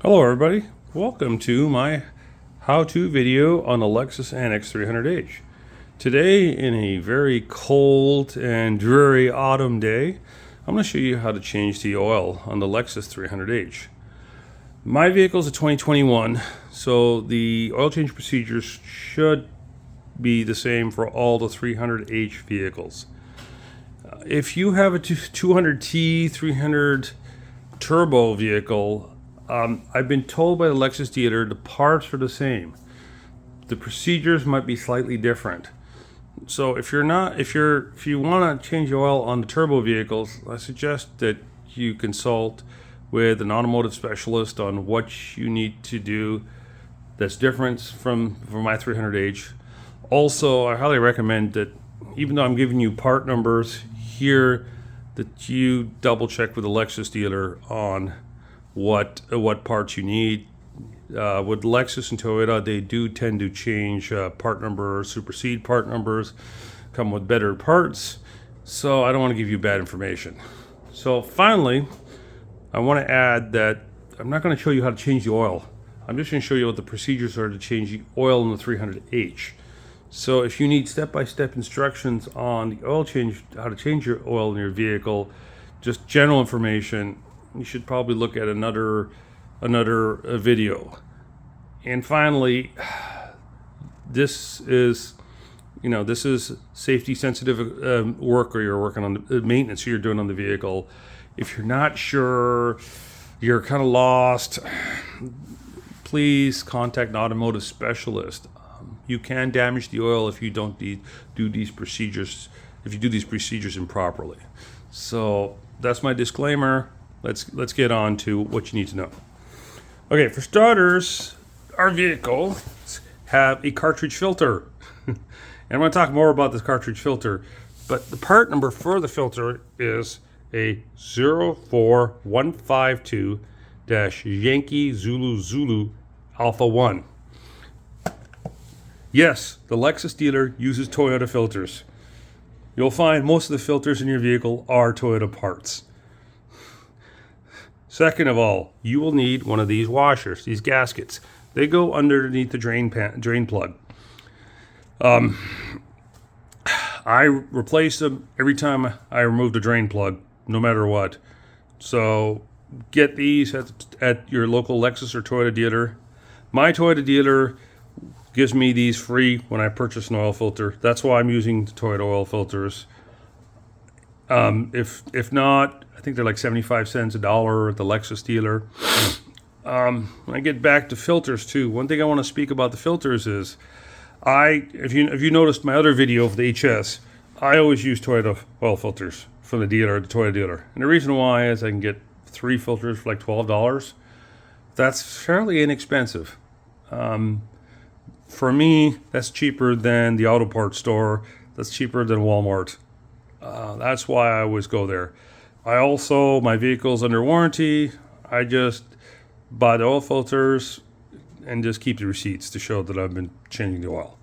Hello everybody, welcome to my how-to video on the Lexus NX300h. Today, in a very cold and dreary autumn day, I'm going to show you how to change the oil on the Lexus 300h. My vehicle is a 2021, so the oil change procedures should be the same for all the 300h vehicles. If you have a 200T 300 turbo vehicle, I've been told by the Lexus dealer the parts are the same. The procedures might be slightly different. So if you want to change the oil on the turbo vehicles, I suggest that you consult with an automotive specialist on what you need to do that's different from my 300h. Also, I highly recommend that, even though I'm giving you part numbers here, that you double check with the Lexus dealer on what parts you need. With Lexus and Toyota, they do tend to change part numbers, supersede part numbers, come with better parts, so I don't want to give you bad information. So finally, I want to add that I'm not going to show you how to change the oil. I'm just going to show you what the procedures are to change the oil in the 300h. So if you need step-by-step instructions on the oil change, how to change your oil in your vehicle, just general information, you should probably look at another video. And finally, this is safety sensitive work, or you're working on the maintenance you're doing on the vehicle. If you're not sure, you're kind of lost, please contact an automotive specialist. You can damage the oil if you don't do these procedures, if you do these procedures improperly. So that's my disclaimer. Let's get on to what you need to know. Okay, for starters, our vehicles have a cartridge filter. And I'm going to talk more about this cartridge filter, but the part number for the filter is a 04152-Yankee Zulu Zulu Alpha 1. Yes, the Lexus dealer uses Toyota filters. You'll find most of the filters in your vehicle are Toyota parts. Second of all, you will need one of these washers, these gaskets. They go underneath the drain plug. I replace them every time I remove the drain plug, no matter what. So get these at your local Lexus or Toyota dealer. My Toyota dealer gives me these free when I purchase an oil filter. That's why I'm using the Toyota oil filters. If not, I think they're like 75 cents, $1 at the Lexus dealer. When I get back to filters too, one thing I want to speak about the filters is, if you noticed my other video of the HS, I always use Toyota oil filters from the dealer, the Toyota dealer. And the reason why is I can get 3 filters for like $12. That's fairly inexpensive. For me, that's cheaper than the auto parts store. That's cheaper than Walmart. That's why I always go there. My vehicle's under warranty. I just buy the oil filters and just keep the receipts to show that I've been changing the oil.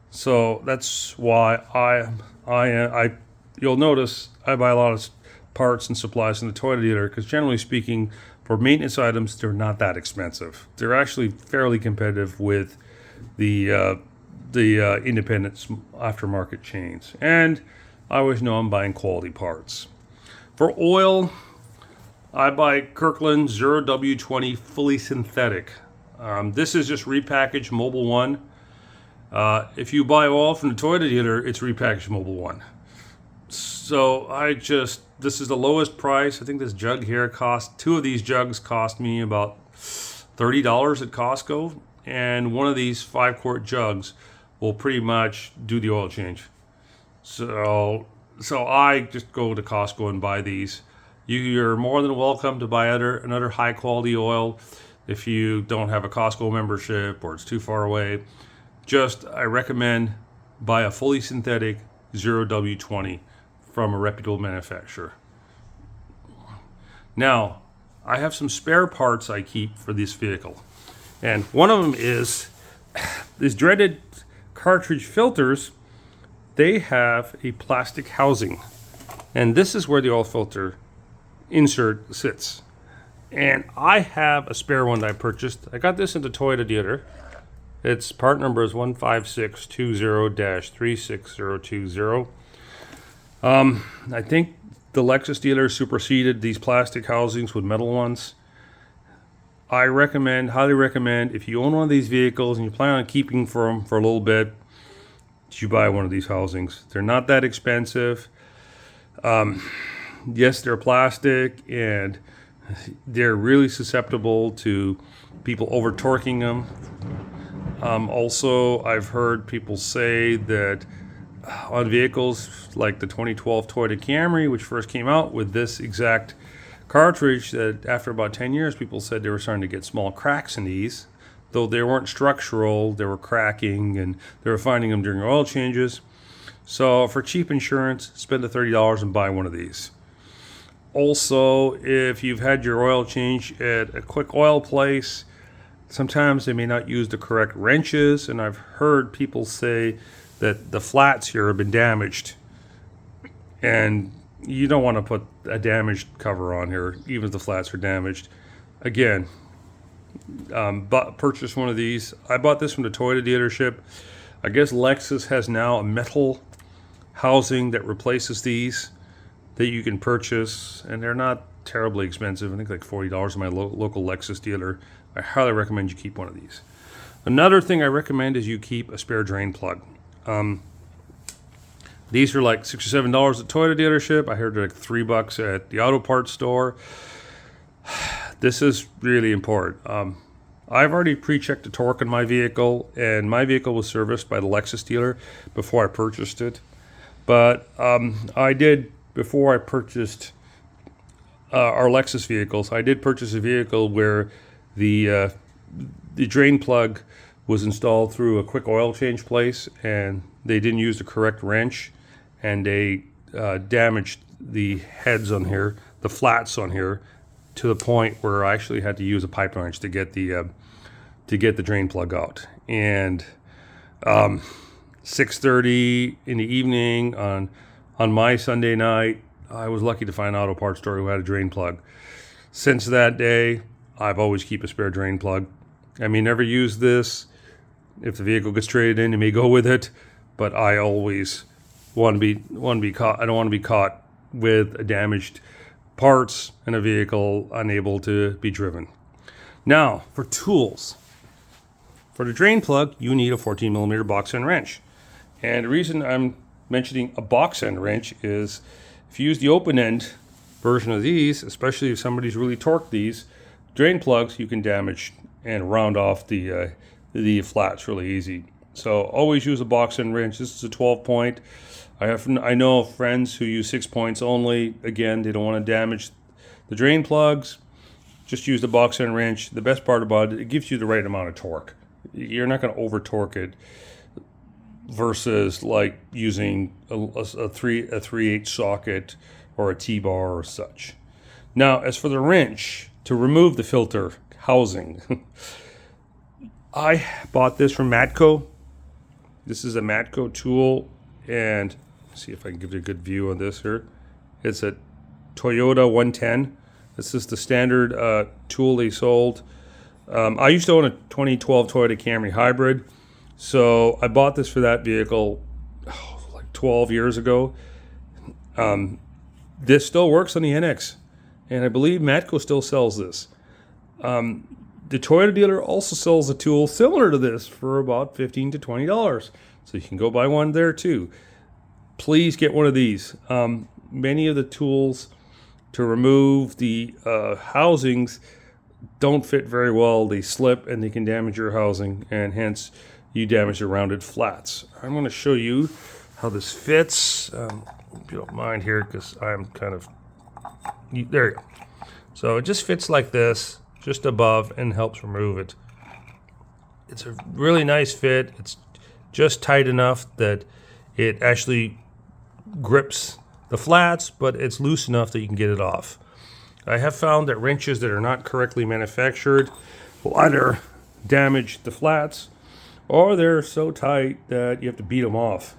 So that's why you'll notice I buy a lot of parts and supplies from the Toyota dealer, because generally speaking, for maintenance items, they're not that expensive. They're actually fairly competitive with the independent aftermarket chains. And I always know I'm buying quality parts. For oil, I buy Kirkland 0W20 fully synthetic. This is just repackaged Mobil 1. If you buy oil from the Toyota dealer, it's repackaged Mobil 1. So this is the lowest price. I think this jug here two of these jugs cost me about $30 at Costco. And one of these 5-quart jugs will pretty much do the oil change. So I just go to Costco and buy these. You're more than welcome to buy another high quality oil if you don't have a Costco membership or it's too far away. I recommend buy a fully synthetic 0W20 from a reputable manufacturer. Now, I have some spare parts I keep for this vehicle. And one of them is these dreaded cartridge filters. They have a plastic housing, and this is where the oil filter insert sits. And I have a spare one that I purchased. I got this at the Toyota dealer. Its part number is 15620-36020. I think the Lexus dealer superseded these plastic housings with metal ones. I highly recommend, if you own one of these vehicles and you plan on keeping them for a little bit, you buy one of these housings. They're not that expensive. Yes, they're plastic and they're really susceptible to people over torquing them. Also, I've heard people say that on vehicles like the 2012 Toyota Camry, which first came out with this exact cartridge, that after about 10 years, people said they were starting to get small cracks in these. Though they weren't structural, they were cracking, and they were finding them during oil changes. So for cheap insurance, spend the $30 and buy one of these. Also, if you've had your oil change at a quick oil place, sometimes they may not use the correct wrenches, and I've heard people say that the flats here have been damaged. And you don't want to put a damaged cover on here, even if the flats are damaged. Again, purchase one of these. I bought this from the Toyota dealership. I guess Lexus has now a metal housing that replaces these that you can purchase, and they're not terribly expensive. I think like $40 at my local Lexus dealer. I highly recommend you keep one of these. Another thing I recommend is you keep a spare drain plug. These are like $6 or $7 at Toyota dealership. I heard they're like $3 at the auto parts store. This is really important. I've already pre-checked the torque in my vehicle, and my vehicle was serviced by the Lexus dealer before I purchased it. But I did, before I purchased our Lexus vehicles, I did purchase a vehicle where the drain plug was installed through a quick oil change place, and they didn't use the correct wrench, and they damaged the heads on here, the flats on here, to the point where I actually had to use a pipe wrench to get the drain plug out. And 6:30 in the evening on my Sunday night, I was lucky to find an auto parts store who had a drain plug. Since that day, I've always keep a spare drain plug. I may never use this. If the vehicle gets traded in, you may go with it, but I always want to be caught. I don't want to be caught with a damaged parts in a vehicle unable to be driven. Now, for tools. For the drain plug, you need a 14mm box end wrench. And the reason I'm mentioning a box end wrench is if you use the open end version of these, especially if somebody's really torqued these drain plugs, you can damage and round off the flats really easy. So always use a box end wrench. This is a 12-point. I know friends who use 6 points only. Again, they don't want to damage the drain plugs. Just use the box end wrench. The best part about it, it gives you the right amount of torque. You're not going to over torque it versus like using a 3/8 socket or a T-bar or such. Now, as for the wrench to remove the filter housing, I bought this from Matco. This is a Matco tool, and see if I can give you a good view on this here. It's a Toyota 110. This is the standard tool they sold. I used to own a 2012 Toyota Camry hybrid, so I bought this for that vehicle like 12 years ago. This still works on the NX, and I believe Matco still sells this. The Toyota dealer also sells a tool similar to this for about $15 to $20, so you can go buy one there too. Please get one of these. Many of the tools to remove the housings don't fit very well. They slip and they can damage your housing, and hence you damage the rounded flats. I'm going to show you how this fits. If you don't mind here, because I'm kind of, there you go. So it just fits like this, just above, and helps remove it. It's a really nice fit. It's just tight enough that it actually grips the flats, but it's loose enough that you can get it off. I have found that wrenches that are not correctly manufactured will either damage the flats, or they're so tight that you have to beat them off.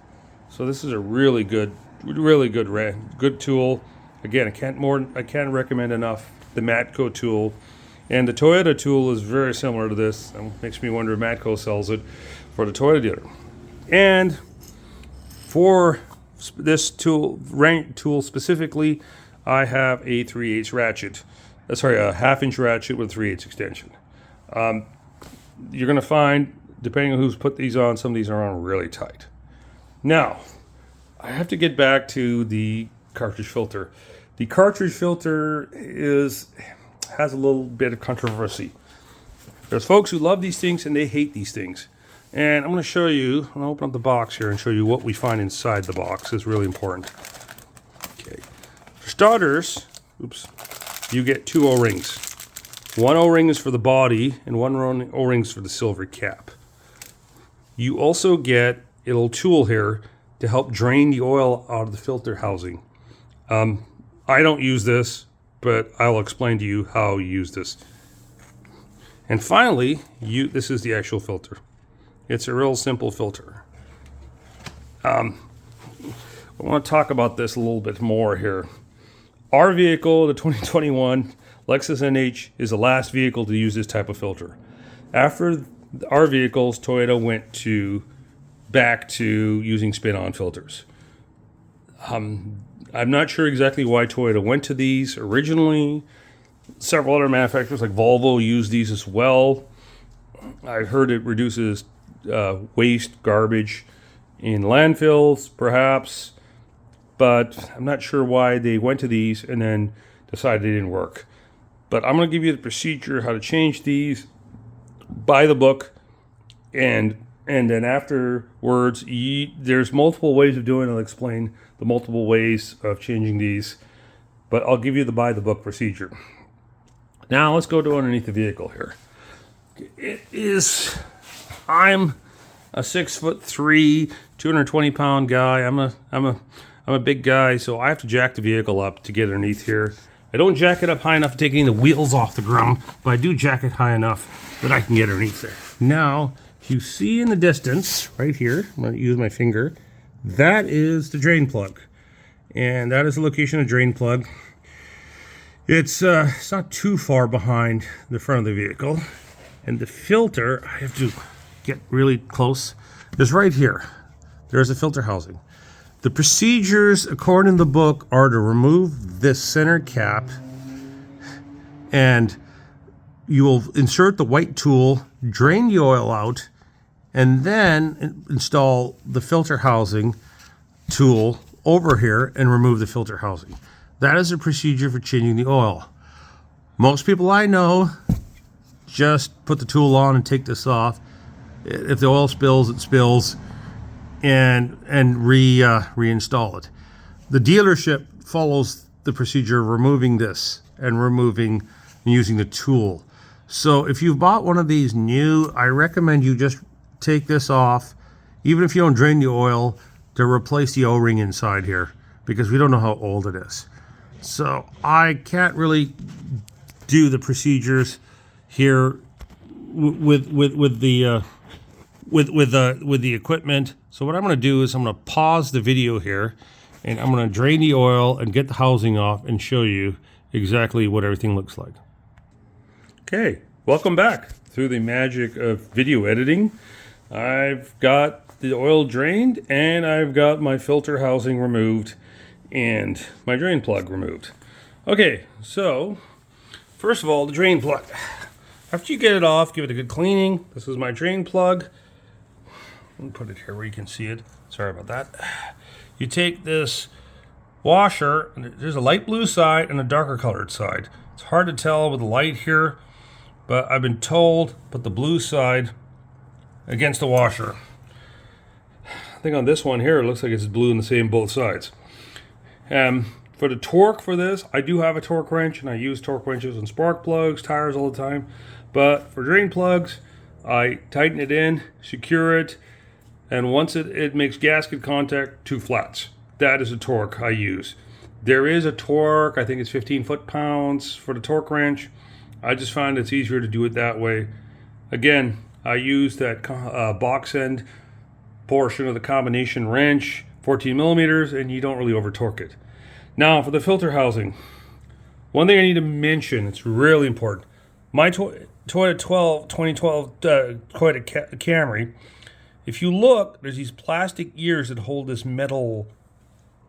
So this is a really good tool. Again, I can't recommend enough the Matco tool. And the Toyota tool is very similar to this. It makes me wonder if Matco sells it for the Toyota dealer. And for this tool specifically, I have a 3/8 ratchet. Sorry, a 1/2 inch ratchet with a 3/8 extension. You're going to find, depending on who's put these on, some of these are on really tight. Now, I have to get back to the cartridge filter. The cartridge filter has a little bit of controversy. There's folks who love these things and they hate these things. And I'm going to show you, I'm going to open up the box here and show you what we find inside the box. It's really important. Okay. For starters, you get 2 O-rings. One O-ring is for the body and one O-ring is for the silver cap. You also get a little tool here to help drain the oil out of the filter housing. I don't use this, but I'll explain to you how you use this. And finally, this is the actual filter. It's a real simple filter. I want to talk about this a little bit more here. Our vehicle, the 2021 Lexus NX, is the last vehicle to use this type of filter. After our vehicles, Toyota went back to using spin-on filters. I'm not sure exactly why Toyota went to these originally. Several other manufacturers like Volvo use these as well. I've heard it reduces waste, garbage in landfills, perhaps, but I'm not sure why they went to these and then decided they didn't work. But I'm going to give you the procedure, how to change these, buy the book, and then afterwards, there's multiple ways of doing it. I'll explain the multiple ways of changing these, but I'll give you the buy the book procedure. Now let's go to underneath the vehicle here. I'm a 6'3", 220-pound guy. I'm a big guy, so I have to jack the vehicle up to get underneath here. I don't jack it up high enough to take any of the wheels off the ground, but I do jack it high enough that I can get underneath there. Now, if you see in the distance, right here, I'm going to use my finger, that is the drain plug. And that is the location of the drain plug. It's not too far behind the front of the vehicle. And the filter, I have to get really close, is right here. There's a filter housing. The procedures, according to the book, are to remove this center cap, and you will insert the white tool, drain the oil out, and then install the filter housing tool over here and remove the filter housing. That is a procedure for changing the oil. Most people I know just put the tool on and take this off. If the oil spills, it spills, and reinstall it. The dealership follows the procedure of removing this and using the tool. So if you've bought one of these new, I recommend you just take this off, even if you don't drain the oil, to replace the O-ring inside here, because we don't know how old it is. So I can't really do the procedures here with the equipment. So what I'm going to do is I'm going to pause the video here, and I'm going to drain the oil and get the housing off and show you exactly what everything looks like. Okay, welcome back. Through the magic of video editing, I've got the oil drained, and I've got my filter housing removed and my drain plug removed. Okay, so first of all, the drain plug. After you get it off, give it a good cleaning. This is my drain plug. Let me put it here where you can see it. Sorry about that. You take this washer, and there's a light blue side and a darker colored side. It's hard to tell with the light here, but I've been told put the blue side against the washer. I think on this one here, it looks like it's blue and the same both sides. For the torque for this, I do have a torque wrench, and I use torque wrenches and spark plugs, tires all the time. But for drain plugs, I tighten it in, secure it, and once it makes gasket contact, 2 flats. That is the torque I use. There is a torque, I think it's 15 foot-pounds for the torque wrench. I just find it's easier to do it that way. Again, I use that box end portion of the combination wrench, 14 millimeters, and you don't really over torque it. Now for the filter housing, One thing I need to mention, it's really important. My Toyota 2012 Toyota Camry, if you look, there's these plastic ears that hold this metal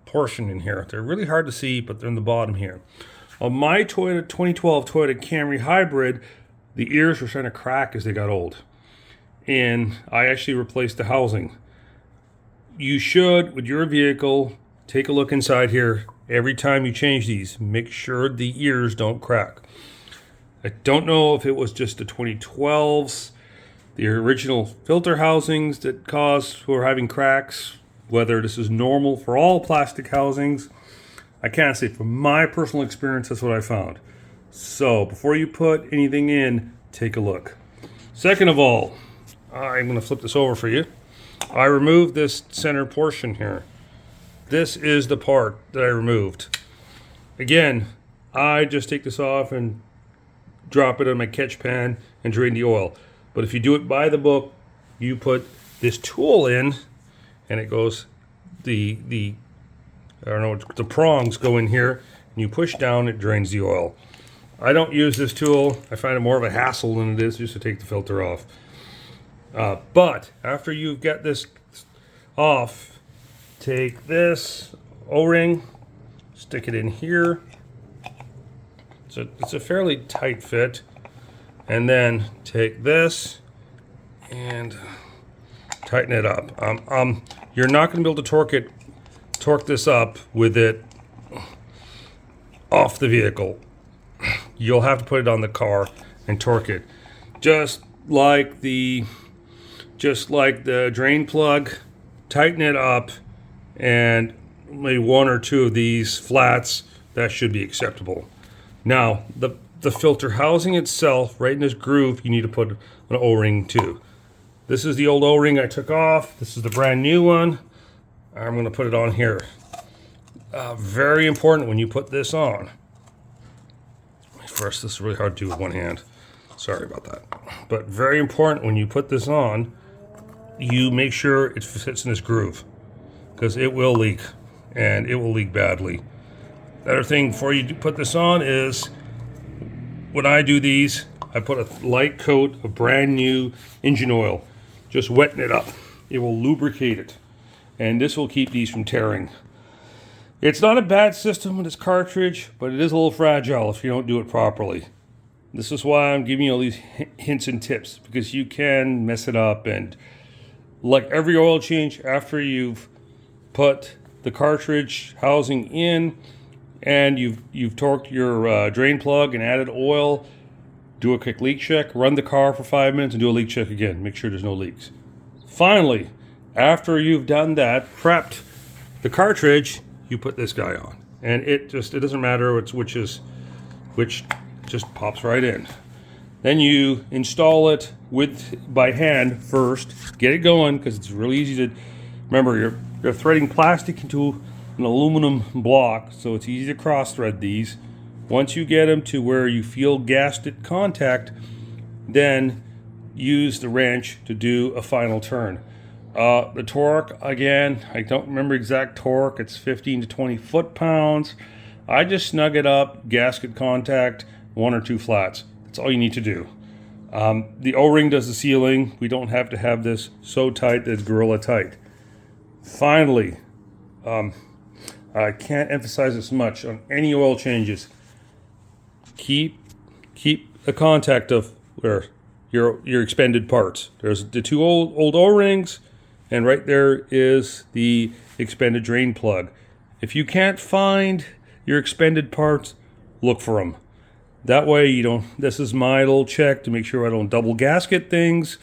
portion in here. They're really hard to see, but they're in the bottom here. On my 2012 Toyota Camry Hybrid, the ears were starting to crack as they got old. And I actually replaced the housing. You should, with your vehicle, take a look inside here. Every time you change these, make sure the ears don't crack. I don't know if it was just the 2012s, the original filter housings that were having cracks, whether this is normal for all plastic housings. I can't say. From my personal experience, that's what I found. So before you put anything in, take a look. Second of all, I'm going to flip this over for you. I removed this center portion here. This is the part that I removed. Again, I just take this off and drop it in my catch pan and drain the oil. But if you do it by the book, you put this tool in, and it goes, the prongs go in here, and you push down, it drains the oil. I don't use this tool. I find it more of a hassle than it is just to take the filter off. But after you've got this off, take this O-ring, stick it in here. It's a fairly tight fit. And then take this and tighten it up. You're not going to be able to torque this up with it off the vehicle. You'll have to put it on the car and torque it. Just like the drain plug, tighten it up, and maybe one or two of these flats, that should be acceptable. Now, the filter housing itself, right in this groove, you need to put an O-ring too. This is the old O-ring I took off. This is the brand new one. I'm going to put it on here. Very important when you put this on. First, this is really hard to do with one hand. Sorry about that. But very important when you put this on, you make sure it fits in this groove, because it will leak, and it will leak badly. The other thing before you put this on is, when I do these, I put a light coat of brand new engine oil, just wetting it up. It will lubricate it, and this will keep these from tearing. It's not a bad system with this cartridge, but it is a little fragile if you don't do it properly. This is why I'm giving you all these hints and tips, because you can mess it up. And like every oil change, after you've put the cartridge housing in and you've torqued your drain plug and added oil, do a quick leak check, run the car for 5 minutes and do a leak check again. Make sure there's no leaks. Finally, after you've done that, prepped the cartridge, you put this guy on. And it doesn't matter which just pops right in. Then you install it by hand first. Get it going, because it's really easy to remember. You're threading plastic into an aluminum block, so it's easy to cross thread these. Once you get them to where you feel gasket contact, then use the wrench to do a final turn. The torque, again, I don't remember exact torque. It's 15 to 20 foot-pounds. I just snug it up, gasket contact, 1 or 2 flats. That's all you need to do. The O-ring does the sealing. We don't have to have this so tight that it's gorilla tight. Finally, I can't emphasize this much on any oil changes. Keep a contact of where your expended parts. There's the 2 old O-rings, and right there is the expended drain plug. If you can't find your expended parts, look for them. That way you don't, this is my little check to make sure I don't double gasket things.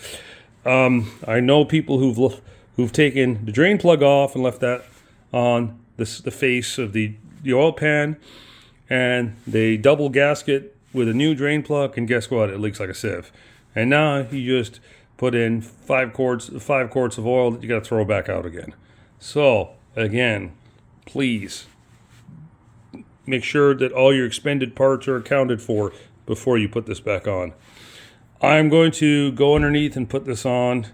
I know people who've taken the drain plug off and left that on the face of the oil pan, and they double gasket with a new drain plug, and guess what? It leaks like a sieve. And now you just put in 5 quarts of oil that you got to throw back out again. So again, please make sure that all your expended parts are accounted for before you put this back on. I'm going to go underneath and put this on,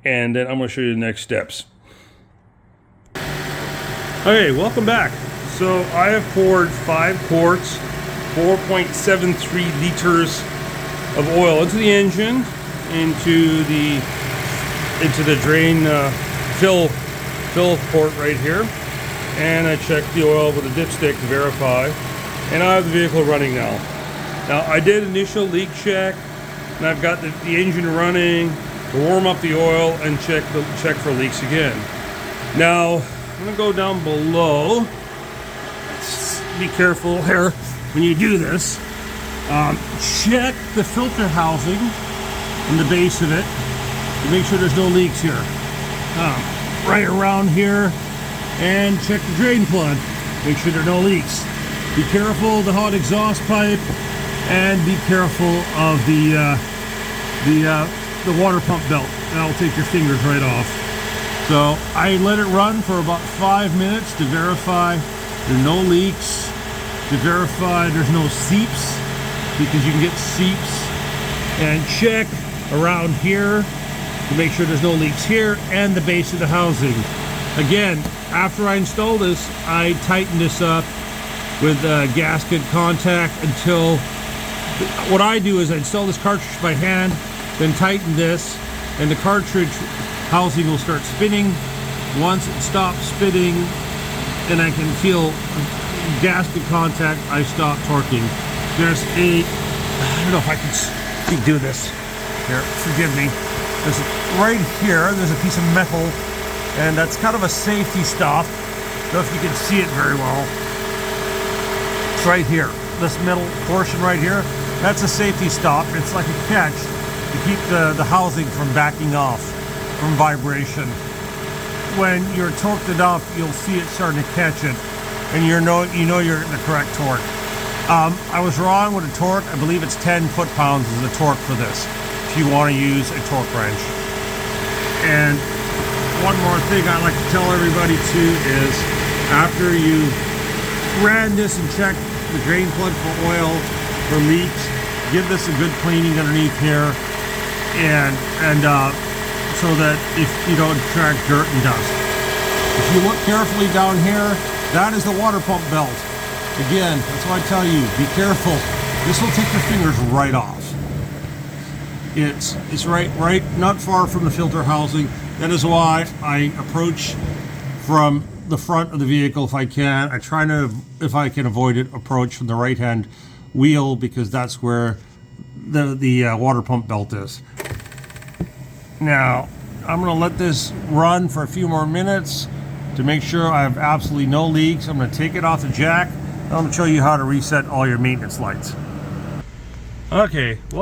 and then I'm going to show you the next steps. Okay, welcome back. So I have poured 5 quarts 4.73 liters of oil into the engine, into the drain fill port right here, and I checked the oil with a dipstick to verify, and I have the vehicle running now. Now I did initial leak check, and I've got the engine running to warm up the oil and check for leaks again. Now I'm gonna go down below. Be careful here when you do this. Check the filter housing and the base of it to make sure there's no leaks here. Right around here, and check the drain plug. Make sure there are no leaks. Be careful of the hot exhaust pipe, and be careful of the water pump belt. That'll take your fingers right off. So I let it run for about 5 minutes to verify there are no leaks, to verify there's no seeps, because you can get seeps, and check around here to make sure there's no leaks here, and the base of the housing. Again, after I install this, I tighten this up with gasket contact until, what I do is I install this cartridge by hand, then tighten this, and the cartridge housing will start spinning. Once it stops spinning and I can feel gasket contact, I stop torquing. There's a, I don't know if I can do this. Here, forgive me. There's right here, there's a piece of metal, and that's kind of a safety stop. I don't know if you can see it very well. It's right here. This metal portion right here, that's a safety stop. It's like a catch to keep the housing from backing off from vibration. When you're torqued enough, you'll see it starting to catch it, and you know you're at the correct torque. I was wrong with the torque. I believe it's 10 foot-pounds is the torque for this, if you want to use a torque wrench. And one more thing I like to tell everybody too is, after you ran this and checked the drain plug for oil, for leaks, give this a good cleaning underneath here, and so that if you don't attract dirt and dust. If you look carefully down here, that is the water pump belt. Again, that's why I tell you, be careful. This will take your fingers right off. It's right not far from the filter housing. That is why I approach from the front of the vehicle if I can. I try to, if I can avoid it, approach from the right hand wheel, because that's where the water pump belt is. Now, I'm going to let this run for a few more minutes to make sure I have absolutely no leaks. I'm going to take it off the jack, and I'm going to show you how to reset all your maintenance lights. Okay, well,